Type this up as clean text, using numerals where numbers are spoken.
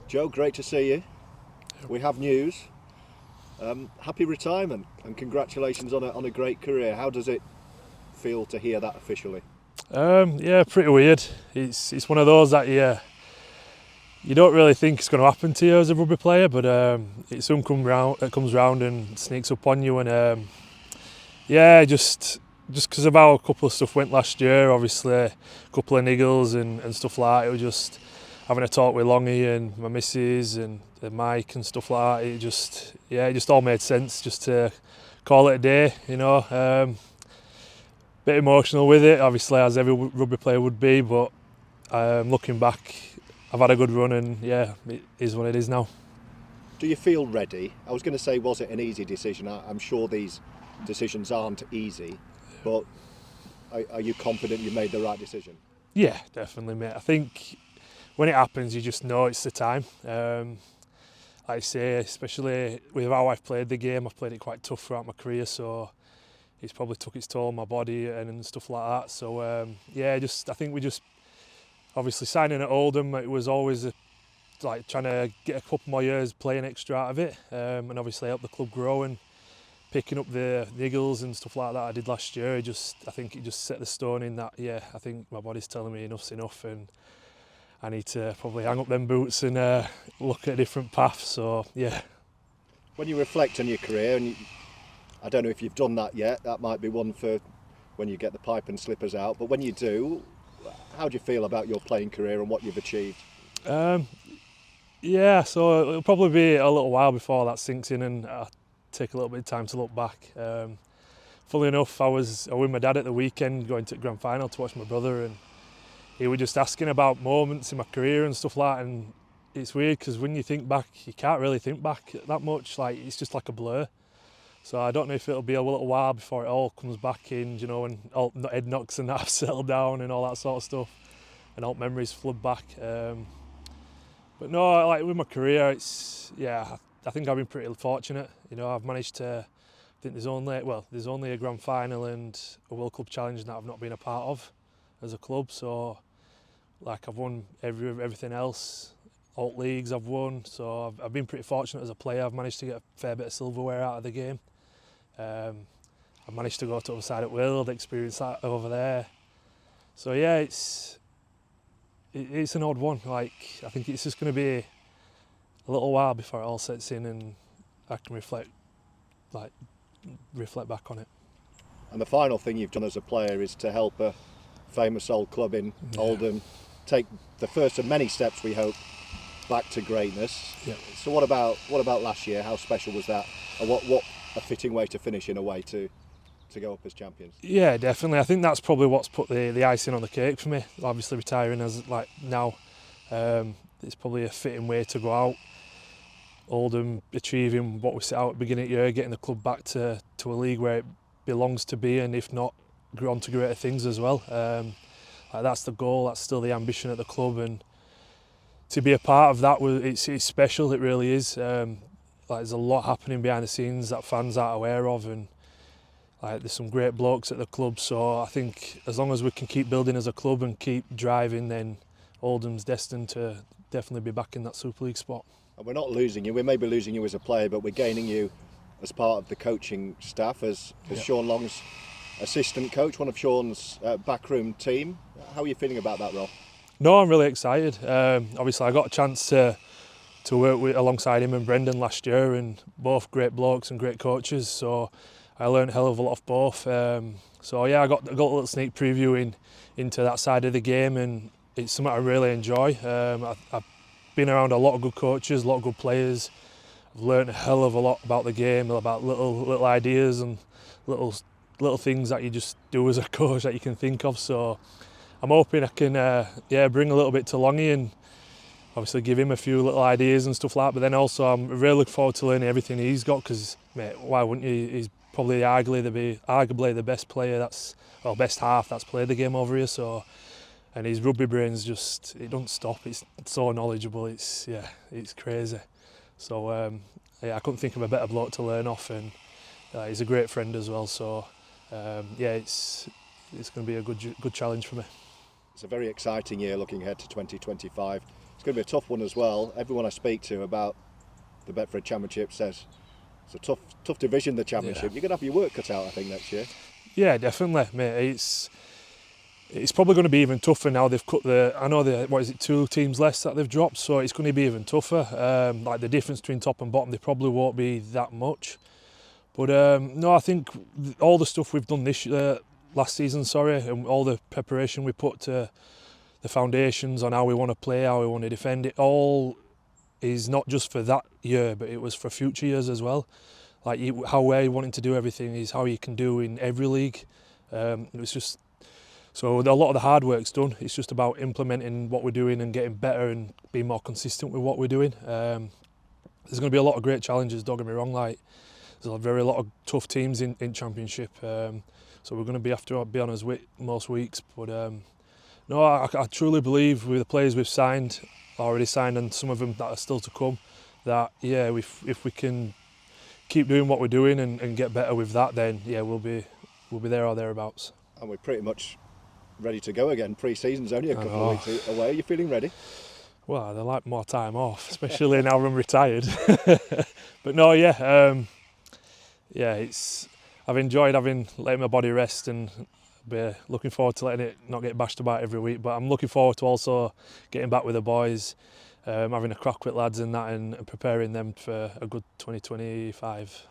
Joe, great to see you. We have news. Happy retirement and congratulations on a great career. How does it feel to hear that officially? Yeah, pretty weird. It's one of those that you don't really think it's going to happen to you as a rugby player, but it soon comes round and sneaks up on you. And yeah, just because of how a couple of stuff went last year, obviously a couple of niggles and stuff like that. It was just having a talk with Longy and my missus and Mike and stuff like that. It just all made sense just to call it a day, you know. Bit emotional with it, obviously, as every rugby player would be, but looking back, I've had a good run and yeah, it is what it is now. Do you feel ready? I was going to say, was it an easy decision? I'm sure these decisions aren't easy, but are you confident you made the right decision? Yeah, definitely, mate. I think when it happens, you just know it's the time. Like I say, especially with how I've played the game, I've played it quite tough throughout my career, so it's probably took its toll on my body and stuff like that. So I think we just obviously signing at Oldham, it was always like trying to get a couple more years playing extra out of it, and obviously help the club grow, and picking up the niggles and stuff like that I did last year. I think it just set the stone in that. Yeah, I think my body's telling me enough's enough, and I need to probably hang up them boots and look at a different path. So yeah. When you reflect on your career, and I don't know if you've done that yet, that might be one for when you get the pipe and slippers out, but when you do, how do you feel about your playing career and what you've achieved? Yeah, so it'll probably be a little while before that sinks in and I'll take a little bit of time to look back. Funnily enough, I was with my dad at the weekend going to the grand final to watch my brother, and he was just asking about moments in my career and stuff like that. And it's weird because when you think back, you can't really think back that much. Like, it's just like a blur. So I don't know if it'll be a little while before it all comes back in, you know, and all head knocks and that have settled down and all that sort of stuff, and all memories flood back. But no, like with my career, I think I've been pretty fortunate. You know, I've managed to. I think there's only a grand final and a World Club Challenge that I've not been a part of as a club. So, like, I've won everything else. Alt leagues I've won, so I've been pretty fortunate as a player. I've managed to get a fair bit of silverware out of the game. I've managed to go to the other side of the world, experience that over there. So yeah, it's an odd one. Like, I think it's just going to be a little while before it all sets in and I can reflect back on it. And the final thing you've done as a player is to help a famous old club in Oldham take the first of many steps, we hope, back to greatness. Yeah. So what about last year? How special was that? And what a fitting way to finish, in a way, to go up as champions? Yeah, definitely. I think that's probably what's put the icing on the cake for me. Obviously retiring as like now, it's probably a fitting way to go out. Oldham achieving what we set out at the beginning of the year, getting the club back to a league where it belongs to be, and if not, go on to greater things as well. That's the goal. That's still the ambition at the club, and to be a part of that, it's special. It really is. There's a lot happening behind the scenes that fans aren't aware of, and there's some great blokes at the club. So I think as long as we can keep building as a club and keep driving, then Oldham's destined to definitely be back in that Super League spot. And we're not losing you. We may be losing you as a player, but we're gaining you as part of the coaching staff, as Sean Long's assistant coach, one of Sean's backroom team. How are you feeling about that role? No, I'm really excited. Obviously, I got a chance to work alongside him and Brendan last year, and both great blokes and great coaches. So I learned a hell of a lot of both. I got a little sneak preview into that side of the game, and it's something I really enjoy. I've been around a lot of good coaches, a lot of good players. I've learned a hell of a lot about the game, about little ideas and little things that you just do as a coach that you can think of. So I'm hoping I can bring a little bit to Longy and obviously give him a few little ideas and stuff like that. But then also I'm really looking forward to learning everything he's got, because, mate, why wouldn't you? He's probably arguably the best player best half that's played the game over here. So, and his rugby brain's it doesn't stop. It's so knowledgeable. It's crazy. So I couldn't think of a better bloke to learn off, and he's a great friend as well. So it's going to be a good challenge for me. It's a very exciting year looking ahead to 2025. It's going to be a tough one as well. Everyone I speak to about the Betfred Championship says it's a tough division, the Championship. Yeah. You're going to have your work cut out, I think, next year. Yeah, definitely, mate. It's probably going to be even tougher now. They've cut I know 2 teams less that they've dropped, so it's going to be even tougher. Like the difference between top and bottom, they probably won't be that much. But no, I think all the stuff we've done last season, and all the preparation we put to the foundations on how we want to play, how we want to defend it, all is not just for that year, but it was for future years as well. Like how we're wanting to do everything is how you can do in every league. It's just so a lot of the hard work's done. It's just about implementing what we're doing and getting better and being more consistent with what we're doing. There's going to be a lot of great challenges. Don't get me wrong. Like there's a lot of tough teams in Championship. So we're going to have to be on us most weeks. But no, I truly believe with the players we've already signed, and some of them that are still to come, that yeah, if we can keep doing what we're doing and get better with that, then yeah, we'll be there or thereabouts. And we're pretty much ready to go again. Pre-season's only a couple of weeks away. Are you feeling ready? Well, I'd like more time off, especially now I'm retired. But no, yeah, I've enjoyed letting my body rest, and be looking forward to letting it not get bashed about every week. But I'm looking forward to also getting back with the boys, having a crack with lads and that, and preparing them for a good 2025.